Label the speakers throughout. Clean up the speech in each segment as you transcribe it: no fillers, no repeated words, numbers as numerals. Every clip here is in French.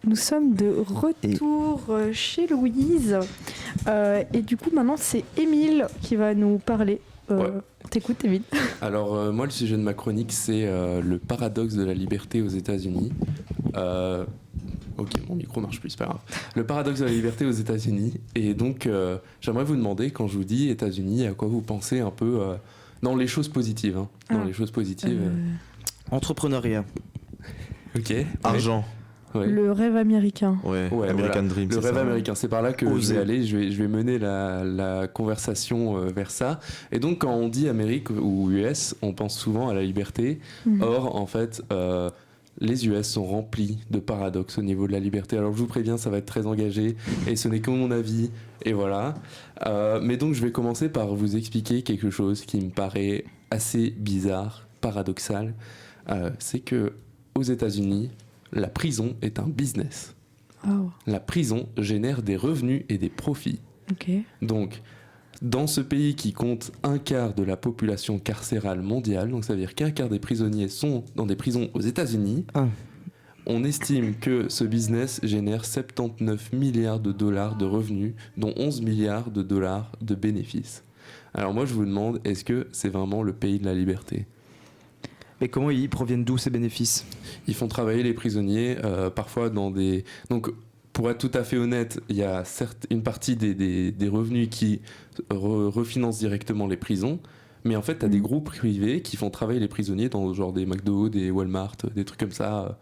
Speaker 1: Nous sommes de retour chez Louise. Et du coup, maintenant, c'est Émile qui va nous parler. T'écoutes, Émile?
Speaker 2: Alors, moi, le sujet de ma chronique, c'est le paradoxe de la liberté aux États-Unis. Ok, mon micro marche plus, c'est pas grave. Le paradoxe de la liberté aux États-Unis. Et donc, j'aimerais vous demander, quand je vous dis États-Unis, à quoi vous pensez un peu dans les choses positives. Hein, dans les choses positives.
Speaker 3: Entrepreneuriat.
Speaker 2: Ok.
Speaker 4: Argent.
Speaker 2: Ouais.
Speaker 1: Le rêve américain.
Speaker 4: Ouais, American
Speaker 2: voilà.
Speaker 4: Dream.
Speaker 2: Le rêve
Speaker 4: ça.
Speaker 2: américain, c'est par là que je vais aller. Je vais mener la conversation vers ça. Et donc, quand on dit Amérique ou US, on pense souvent à la liberté. Or, en fait, les US sont remplis de paradoxes au niveau de la liberté. Alors, je vous préviens, ça va être très engagé. Et ce n'est que mon avis. Et voilà. Mais donc, je vais commencer par vous expliquer quelque chose qui me paraît assez bizarre, paradoxal. C'est que aux États-Unis, la prison est un business.
Speaker 1: Oh.
Speaker 2: La prison génère des revenus et des profits.
Speaker 1: Okay.
Speaker 2: Donc, dans ce pays qui compte un quart de la population carcérale mondiale, donc ça veut dire qu'un quart des prisonniers sont dans des prisons aux États-Unis, on estime que ce business génère 79 milliards de dollars de revenus, dont 11 milliards de dollars de bénéfices. Alors moi, je vous demande, est-ce que c'est vraiment le pays de la liberté ?
Speaker 3: Mais comment ils proviennent d'où ces bénéfices ?
Speaker 2: Ils font travailler les prisonniers, parfois dans des... Donc, pour être tout à fait honnête, il y a certes une partie des revenus qui refinancent directement les prisons, mais en fait, tu as des groupes privés qui font travailler les prisonniers dans genre des McDo, des Walmart, des trucs comme ça.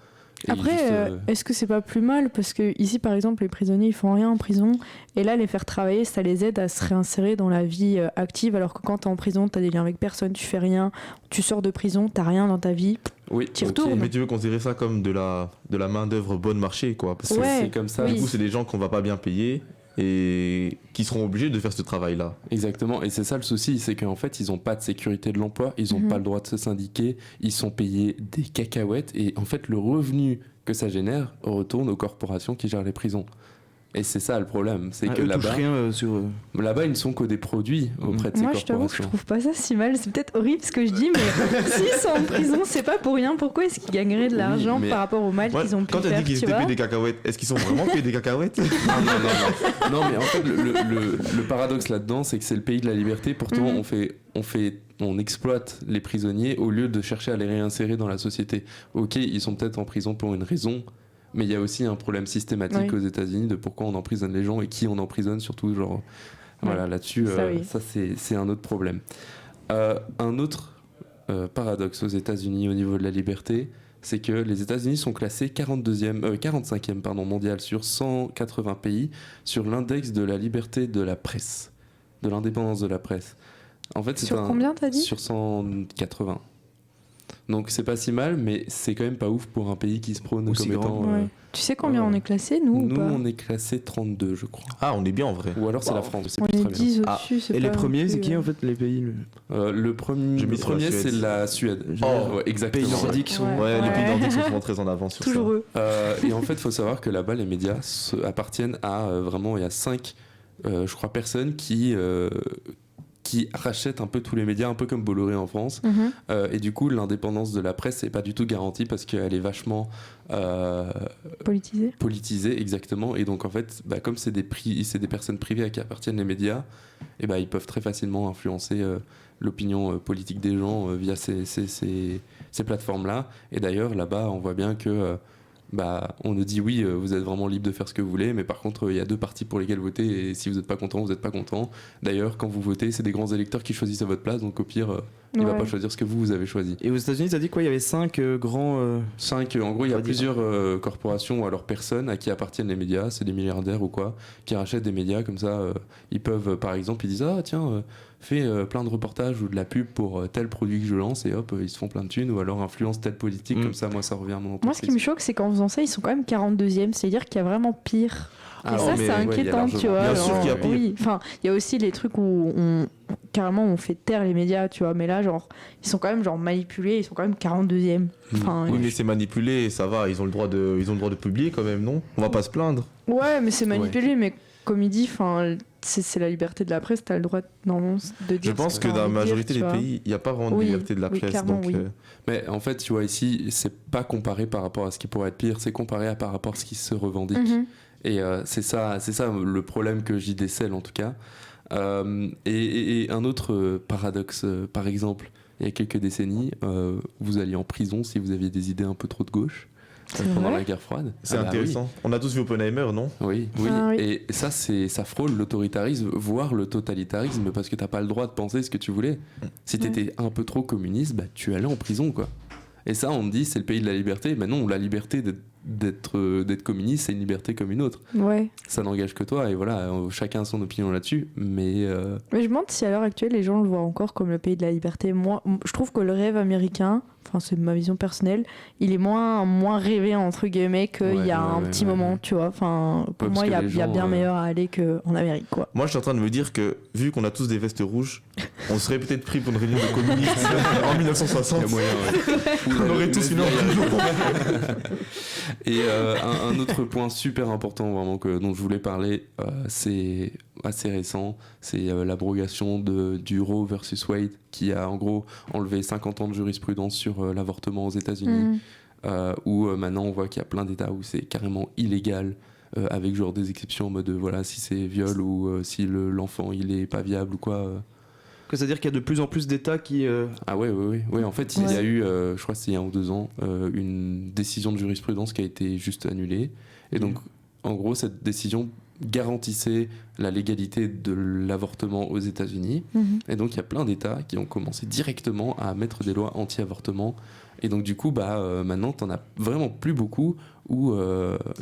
Speaker 1: Après, est-ce que c'est pas plus mal ? Parce que ici, par exemple, les prisonniers, ils font rien en prison. Et là, les faire travailler, ça les aide à se réinsérer dans la vie active. Alors que quand t'es en prison, t'as des liens avec personne, tu fais rien. Tu sors de prison, t'as rien dans ta vie.
Speaker 2: Oui,
Speaker 1: t'y retournes.
Speaker 4: Mais tu veux considérer ça comme de la main-d'œuvre bon marché, quoi. Parce que
Speaker 2: c'est comme ça.
Speaker 4: du coup, c'est des gens qu'on va pas bien payer et qui seront obligés de faire ce travail-là.
Speaker 2: Exactement, et c'est ça le souci, c'est qu'en fait ils n'ont pas de sécurité de l'emploi, ils n'ont pas le droit de se syndiquer, ils sont payés des cacahuètes, et en fait le revenu que ça génère retourne aux corporations qui gèrent les prisons. Et c'est ça le problème, c'est que là-bas, là-bas ils ne sont que des produits auprès de ces corporations.
Speaker 1: Moi je t'avoue que je trouve pas ça si mal, c'est peut-être horrible ce que je dis, mais s'ils sont en prison c'est pas pour rien, pourquoi est-ce qu'ils gagneraient de l'argent par rapport au mal qu'ils ont pu faire,
Speaker 4: quand t'as dit qu'ils étaient payés des cacahuètes, est-ce qu'ils sont vraiment payés des cacahuètes ?
Speaker 2: Non, mais en fait le paradoxe là-dedans c'est que c'est le pays de la liberté, pourtant on exploite les prisonniers au lieu de chercher à les réinsérer dans la société. Ok, ils sont peut-être en prison pour une raison, mais il y a aussi un problème systématique aux États-Unis de pourquoi on emprisonne les gens et qui on emprisonne, surtout genre voilà, là-dessus ça c'est un autre problème. Un autre paradoxe aux États-Unis au niveau de la liberté, c'est que les États-Unis sont classés 45e mondial sur 180 pays sur l'index de la liberté de la presse, de l'indépendance de la presse. En fait, c'est
Speaker 1: combien t'as dit ?
Speaker 2: Sur 180. Donc c'est pas si mal, mais c'est quand même pas ouf pour un pays qui se prône comme étant...
Speaker 1: Tu sais combien on est classé, nous ou pas ?
Speaker 2: On est classé 32, je crois.
Speaker 4: Ah, on est bien en vrai.
Speaker 2: Ou alors c'est la France, c'est
Speaker 1: on
Speaker 2: plus
Speaker 1: est
Speaker 2: très
Speaker 1: 10
Speaker 2: bien.
Speaker 1: au-dessus, c'est
Speaker 3: et
Speaker 1: pas
Speaker 3: les premiers, c'est
Speaker 1: plus,
Speaker 3: qui en fait, les pays
Speaker 2: Le premier c'est la Suède. Exactement.
Speaker 3: Les pays nordiques sont...
Speaker 4: les pays nordiques sont souvent très en avance sur
Speaker 1: toujours
Speaker 4: ça.
Speaker 1: Eux.
Speaker 2: Et en fait, il faut savoir que là-bas, les médias appartiennent à vraiment, il y a 5, je crois, personnes qui rachètent un peu tous les médias, un peu comme Bolloré en France. Et du coup, l'indépendance de la presse n'est pas du tout garantie parce qu'elle est vachement politisée, exactement. Et donc, en fait, comme c'est des personnes privées à qui appartiennent les médias, et ils peuvent très facilement influencer l'opinion politique des gens via ces plateformes-là. Et d'ailleurs, là-bas, on voit bien que on nous dit oui, vous êtes vraiment libre de faire ce que vous voulez, mais par contre il y a 2 partis pour lesquels voter, et si vous n'êtes pas content, vous n'êtes pas content. D'ailleurs, quand vous votez, c'est des grands électeurs qui choisissent à votre place, donc au pire il va pas choisir ce que vous avez choisi.
Speaker 3: Et aux États-Unis, ça dit quoi ? Il y avait 5 grands...
Speaker 2: 5, en gros il y a plusieurs corporations ou alors personnes à qui appartiennent les médias, c'est des milliardaires ou quoi, qui rachètent des médias comme ça. Ils peuvent, par exemple, ils disent fais plein de reportages ou de la pub pour tel produit que je lance, et hop, ils se font plein de thunes, ou alors influence telle politique, comme ça moi ça revient à mon entreprise.
Speaker 1: Moi ce qui me choque, c'est qu'en faisant ça, ils sont quand même 42e, c'est-à-dire qu'il y a vraiment pire. Et ça, c'est inquiétant, tu vois.
Speaker 4: Bien sûr qu'il y a pire.
Speaker 1: Oui, enfin, il y a aussi les trucs où carrément on fait taire les médias, tu vois. Mais là, genre, ils sont quand même genre manipulés, ils sont quand même 42e. Enfin,
Speaker 4: Oui, mais c'est manipulé, ça va, ils ont le droit de publier quand même, non? On va pas se plaindre.
Speaker 1: ouais, mais c'est manipulé, mais comme il dit, enfin, c'est la liberté de la presse, t'as le droit normalement de dire.
Speaker 4: Je pense
Speaker 1: ce
Speaker 4: que
Speaker 1: t'as
Speaker 4: dans la
Speaker 1: envie de dire,
Speaker 4: majorité
Speaker 1: tu
Speaker 4: des
Speaker 1: vois.
Speaker 4: pays, il n'y a pas vraiment de
Speaker 1: Oui,
Speaker 4: liberté de la
Speaker 1: oui,
Speaker 4: presse.
Speaker 1: clairement,
Speaker 4: Donc,
Speaker 1: oui.
Speaker 2: Mais en fait, tu vois, ici, c'est pas comparé par rapport à ce qui pourrait être pire, c'est comparé par rapport à ce qui se revendique.
Speaker 1: Mhm.
Speaker 2: Et c'est ça le problème que j'y décèle en tout cas. Et un autre paradoxe, par exemple, il y a quelques décennies, vous alliez en prison si vous aviez des idées un peu trop de gauche pendant
Speaker 1: vrai
Speaker 2: la guerre froide.
Speaker 4: c'est
Speaker 2: Ah bah
Speaker 4: intéressant. On a tous vu Oppenheimer, non?
Speaker 2: Oui, oui.
Speaker 1: Ah oui.
Speaker 2: Et ça, ça frôle l'autoritarisme, voire le totalitarisme, parce que t'as pas le droit de penser ce que tu voulais. Si t'étais un peu trop communiste, bah, tu allais en prison, quoi. Et ça, on me dit, c'est le pays de la liberté. Mais non, la liberté d'être communiste, c'est une liberté comme une autre.
Speaker 1: Ouais.
Speaker 2: Ça n'engage que toi, et voilà, chacun a son opinion là-dessus. Mais
Speaker 1: Mais je me demande si à l'heure actuelle les gens le voient encore comme le pays de la liberté. Moi, je trouve que le rêve américain, enfin c'est ma vision personnelle, il est moins rêvé entre guillemets qu'il y a un petit moment, tu vois. Enfin, pour
Speaker 2: Ouais,
Speaker 1: moi,
Speaker 2: parce
Speaker 1: il
Speaker 2: que
Speaker 1: y a
Speaker 2: les
Speaker 1: bien
Speaker 2: gens,
Speaker 1: meilleur à aller qu'en Amérique, quoi.
Speaker 4: Moi, je suis en train de me dire que, vu qu'on a tous des vestes rouges, on serait peut-être pris pour une réunion de communistes en 1960.
Speaker 2: il y a moyen, ouais.
Speaker 4: On aurait tous une heure de jour.
Speaker 2: Et un autre point super important vraiment dont je voulais parler, c'est assez récent, c'est l'abrogation du Roe versus Wade qui a en gros enlevé 50 ans de jurisprudence sur l'avortement aux États-Unis, où maintenant on voit qu'il y a plein d'États où c'est carrément illégal, avec genre des exceptions en mode voilà, si c'est viol ou si l'enfant il est pas viable ou quoi.
Speaker 3: C'est-à-dire qu'il y a de plus en plus d'États qui.
Speaker 2: Ah ouais, en fait, il y a eu, je crois que c'est il y a 1 ou 2 ans, une décision de jurisprudence qui a été juste annulée. Et donc, en gros, cette décision garantissait la légalité de l'avortement aux États-Unis. Et donc, il y a plein d'États qui ont commencé directement à mettre des lois anti-avortement. Et donc, du coup, maintenant, t'en as vraiment plus beaucoup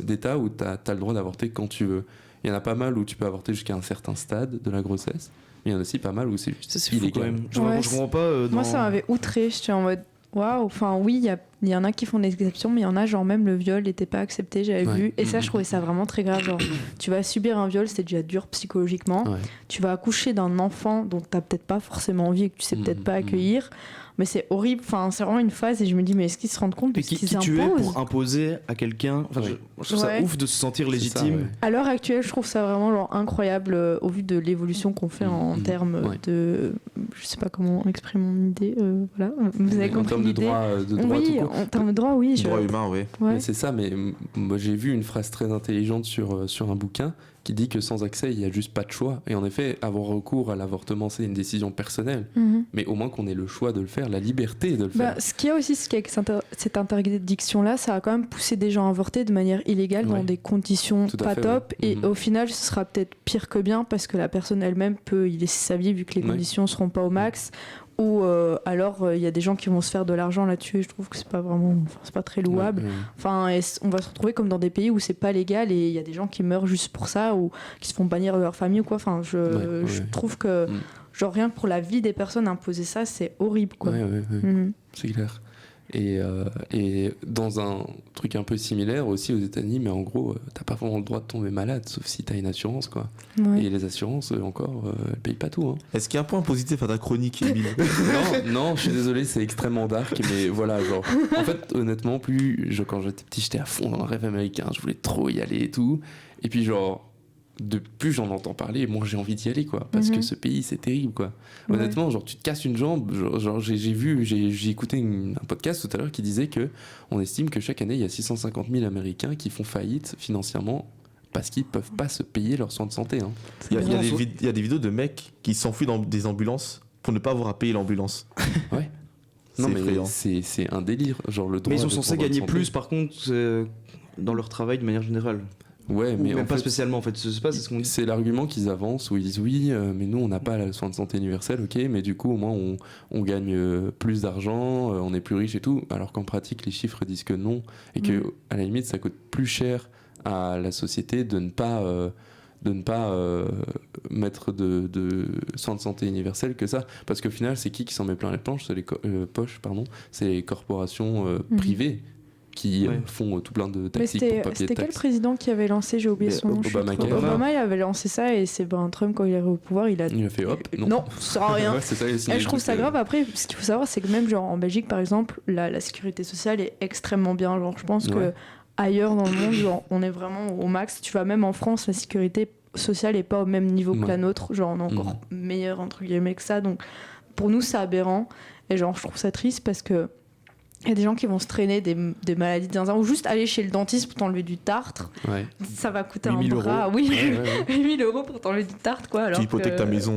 Speaker 2: d'États où t'as le droit d'avorter quand tu veux. Il y en a pas mal où tu peux avorter jusqu'à un certain stade de la grossesse. Mais il y en a aussi pas mal où c'est juste
Speaker 3: Ça, c'est fou quand
Speaker 2: illégal.
Speaker 3: même.
Speaker 1: Ouais,
Speaker 3: Je comprends pas. Dans...
Speaker 1: Moi, ça m'avait outré. J'étais en mode waouh. Enfin, oui, il y en a qui font des exceptions, mais il y en a, genre, même le viol n'était pas accepté, j'avais
Speaker 2: Ouais.
Speaker 1: vu. Et ça, je trouvais ça vraiment très grave. Genre, tu vas subir un viol, c'est déjà dur psychologiquement.
Speaker 2: Ouais.
Speaker 1: Tu vas accoucher d'un enfant dont tu n'as peut-être pas forcément envie et que tu sais peut-être pas accueillir. Mais c'est horrible. Enfin, c'est vraiment une phase et je me dis, mais est-ce qu'ils se rendent compte de
Speaker 3: Et
Speaker 1: ce
Speaker 3: qui
Speaker 1: qu'ils
Speaker 3: tu es
Speaker 1: imposent
Speaker 3: pour imposer à quelqu'un. Enfin,
Speaker 2: Ouais.
Speaker 3: je trouve ça
Speaker 1: Ouais.
Speaker 3: ouf de se sentir
Speaker 2: C'est ça,
Speaker 3: légitime.
Speaker 2: ouais.
Speaker 1: À l'heure actuelle, je trouve ça vraiment genre, incroyable au vu de l'évolution qu'on fait en termes
Speaker 2: Ouais.
Speaker 1: de. Je sais pas comment exprimer mon idée. Voilà. Vous avez
Speaker 2: En
Speaker 1: compris
Speaker 2: termes de
Speaker 1: l'idée.
Speaker 2: droit,
Speaker 1: Oui,
Speaker 2: tout court.
Speaker 1: en termes de droit, oui.
Speaker 4: Droit humain, oui.
Speaker 1: Ouais.
Speaker 2: Mais c'est ça, mais moi j'ai vu une phrase très intelligente sur un bouquin qui dit que sans accès, il n'y a juste pas de choix. Et en effet, avoir recours à l'avortement, c'est une décision personnelle.
Speaker 1: Mhm.
Speaker 2: Mais au moins qu'on ait le choix de le faire, la liberté de le faire.
Speaker 1: Ce qu'il y a aussi, c'est qu'avec cette interdiction-là, ça a quand même poussé des gens à avorter de manière illégale dans
Speaker 2: Ouais.
Speaker 1: des conditions
Speaker 2: Tout à
Speaker 1: pas
Speaker 2: fait,
Speaker 1: top.
Speaker 2: ouais.
Speaker 1: Et au final, ce sera peut-être pire que bien parce que la personne elle-même peut y laisser sa vie vu que les
Speaker 2: Ouais.
Speaker 1: conditions seront pas au max. Ou alors il y a des gens qui vont se faire de l'argent là-dessus. Et je trouve que c'est pas vraiment, c'est pas très louable.
Speaker 2: Ouais, ouais.
Speaker 1: Enfin, on va se retrouver comme dans des pays où c'est pas légal et il y a des gens qui meurent juste pour ça ou qui se font bannir de leur famille ou quoi. Enfin, je
Speaker 2: Ouais.
Speaker 1: trouve que
Speaker 2: Mm.
Speaker 1: genre rien que pour la vie des personnes imposer ça, c'est horrible quoi.
Speaker 2: Ouais, ouais, ouais.
Speaker 1: Mhm.
Speaker 2: C'est clair. Et dans un truc un peu similaire aussi aux États-Unis, mais en gros, t'as pas vraiment le droit de tomber malade, sauf si t'as une assurance, quoi.
Speaker 1: Ouais.
Speaker 2: Et les assurances, encore, elles payent pas tout, hein.
Speaker 4: Est-ce qu'il y a un point positif à ta chronique, Emile?
Speaker 2: Non, je suis désolé, c'est extrêmement dark, mais voilà, genre. En fait, honnêtement, quand j'étais petit, j'étais à fond dans le rêve américain, je voulais trop y aller et tout. Et puis, genre, plus j'en entends parler, moins j'ai envie d'y aller, quoi. Parce que ce pays, c'est terrible, quoi.
Speaker 1: Ouais.
Speaker 2: Honnêtement, genre, tu te casses une jambe. Genre, j'ai écouté un podcast tout à l'heure qui disait que on estime que chaque année, il y a 650 000 Américains qui font faillite financièrement parce qu'ils peuvent pas se payer leurs soins de santé, hein.
Speaker 4: Il y a
Speaker 1: grave.
Speaker 4: il y a des vidéos de mecs qui s'enfuient dans des ambulances pour ne pas avoir à payer l'ambulance.
Speaker 2: Ouais.
Speaker 4: C'est
Speaker 2: Non, mais
Speaker 4: effrayant.
Speaker 2: c'est un délire. Genre, le droit
Speaker 3: Mais ils sont
Speaker 2: de
Speaker 3: censés
Speaker 2: prendre
Speaker 3: gagner
Speaker 2: votre
Speaker 3: plus,
Speaker 2: santé.
Speaker 3: par contre, dans leur travail de manière générale.
Speaker 2: Ouais,
Speaker 3: Ou
Speaker 2: mais
Speaker 3: même
Speaker 2: en
Speaker 3: pas
Speaker 2: fait,
Speaker 3: spécialement en fait. Je sais pas, c'est ce qu'on dit.
Speaker 2: c'est l'argument qu'ils avancent où ils disent oui, mais nous on n'a pas le soin de santé universel, ok, mais du coup au moins on gagne plus d'argent, on est plus riche et tout, alors qu'en pratique les chiffres disent que non, et que à la limite ça coûte plus cher à la société de ne pas mettre de soins de santé universel que ça, parce qu'au final c'est qui s'en met plein les poches, c'est les corporations privées qui
Speaker 3: Ouais.
Speaker 2: font tout plein de
Speaker 1: Mais
Speaker 2: taxis pour papier de
Speaker 1: c'était quel
Speaker 2: taxes.
Speaker 1: président qui avait lancé, j'ai oublié son nom. je suis
Speaker 2: Obamacare.
Speaker 1: trop- Obama, il avait lancé ça et c'est Trump, quand il est arrivé au pouvoir, il a.
Speaker 2: Il a fait hop, non.
Speaker 1: Non, ça sert à rien.
Speaker 2: Ouais, c'est ça, il a signé
Speaker 1: Et je
Speaker 2: le
Speaker 1: trouve
Speaker 2: truc,
Speaker 1: ça grave. Après, ce qu'il faut savoir, c'est que même genre en Belgique, par exemple, la sécurité sociale est extrêmement bien. Genre, je pense que
Speaker 2: Ouais.
Speaker 1: ailleurs dans le monde, genre, on est vraiment au max. Tu vois, même en France, la sécurité sociale est pas au même niveau que
Speaker 2: Ouais.
Speaker 1: la nôtre. Genre, on est encore meilleur entre guillemets que ça. Donc, pour nous, c'est aberrant. Et genre, je trouve ça triste parce que il y a des gens qui vont se traîner des maladies de zinzin ou juste aller chez le dentiste pour t'enlever du tartre.
Speaker 2: Ouais.
Speaker 1: Ça va coûter
Speaker 4: 8 000
Speaker 1: un bras. Oui,
Speaker 2: Ouais, ouais, ouais.
Speaker 1: 8 000 € pour t'enlever du tartre, quoi. Alors
Speaker 4: Tu hypothèques
Speaker 1: que-
Speaker 4: ta maison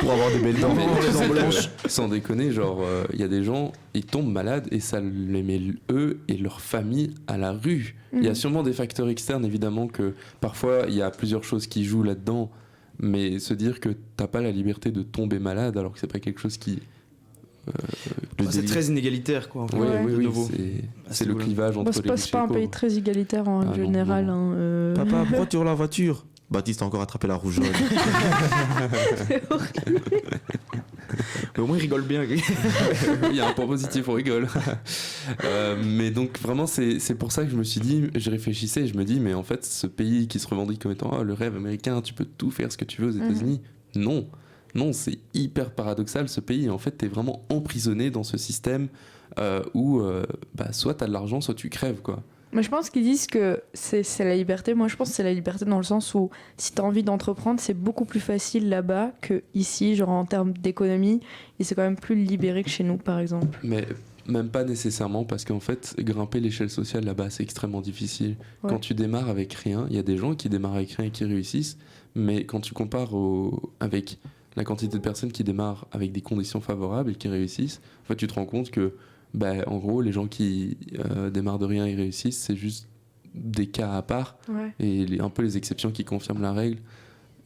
Speaker 4: pour avoir des belles dents.
Speaker 2: Mais
Speaker 3: des dents blanches.
Speaker 2: sans déconner, genre, il y a des gens, ils tombent malades et ça les met eux et leur famille à la rue. Il y a
Speaker 1: Mhm.
Speaker 2: sûrement des facteurs externes, évidemment, que parfois il y a plusieurs choses qui jouent là-dedans, mais se dire que t'as pas la liberté de tomber malade alors que c'est pas quelque chose qui. Le
Speaker 3: C'est
Speaker 2: délire.
Speaker 3: très inégalitaire, quoi.
Speaker 2: Ouais,
Speaker 1: Ouais.
Speaker 2: oui,
Speaker 3: de
Speaker 2: oui,
Speaker 3: nouveau.
Speaker 2: c'est
Speaker 3: ce
Speaker 2: le
Speaker 3: niveau-là.
Speaker 2: clivage entre
Speaker 1: Bon,
Speaker 2: les
Speaker 1: c'est pas un
Speaker 2: riches et les
Speaker 1: pays
Speaker 2: pauvres.
Speaker 1: très égalitaire en
Speaker 2: Ah, non,
Speaker 1: général.
Speaker 2: non.
Speaker 1: hein,
Speaker 4: Papa, pourquoi tu roules la voiture? Baptiste a encore attrapé la rougeole.
Speaker 3: Mais au moins, il rigole bien.
Speaker 2: Il y a un point positif, on rigole. Mais donc vraiment, c'est pour ça que je me suis dit, je réfléchissais et je me dis, mais en fait, ce pays qui se revendique comme étant le rêve américain, tu peux tout faire ce que tu veux aux États-Unis. Non, non, c'est hyper paradoxal ce pays. En fait, t'es vraiment emprisonné dans ce système où soit t'as de l'argent, soit tu crèves, quoi.
Speaker 1: Mais je pense qu'ils disent que c'est la liberté. Moi, je pense que c'est la liberté dans le sens où si tu as envie d'entreprendre, c'est beaucoup plus facile là-bas que ici, genre en termes d'économie. Et c'est quand même plus libéré que chez nous, par exemple.
Speaker 2: Mais même pas nécessairement, parce qu'en fait, grimper l'échelle sociale là-bas, c'est extrêmement difficile.
Speaker 1: Ouais.
Speaker 2: Quand tu démarres avec rien, il y a des gens qui démarrent avec rien et qui réussissent, mais quand tu compares avec la quantité de personnes qui démarrent avec des conditions favorables et qui réussissent, en fait, tu te rends compte que, en gros, les gens qui démarrent de rien et réussissent, c'est juste des cas à part,
Speaker 1: Ouais.
Speaker 2: et un peu les exceptions qui confirment la règle.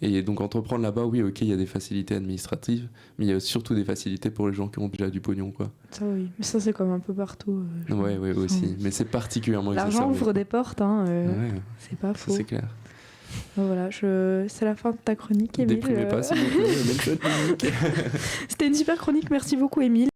Speaker 2: Et donc entreprendre là-bas, oui, ok, il y a des facilités administratives, mais il y a surtout des facilités pour les gens qui ont déjà du pognon, quoi.
Speaker 1: Ça, oui. Mais ça, c'est comme un peu partout. je
Speaker 2: Ouais,
Speaker 1: pense.
Speaker 2: ouais, aussi. Mais c'est particulièrement
Speaker 1: L'argent
Speaker 2: exacerbé.
Speaker 1: ouvre des portes, hein,
Speaker 2: Ouais,
Speaker 1: c'est pas
Speaker 2: ça
Speaker 1: faux.
Speaker 2: c'est clair.
Speaker 1: Donc voilà, c'est la fin de ta chronique, Émile.
Speaker 2: Déprimez pas, s'il vous plaît. Bonne chute, Monique.
Speaker 1: C'était une super chronique, merci beaucoup, Émile.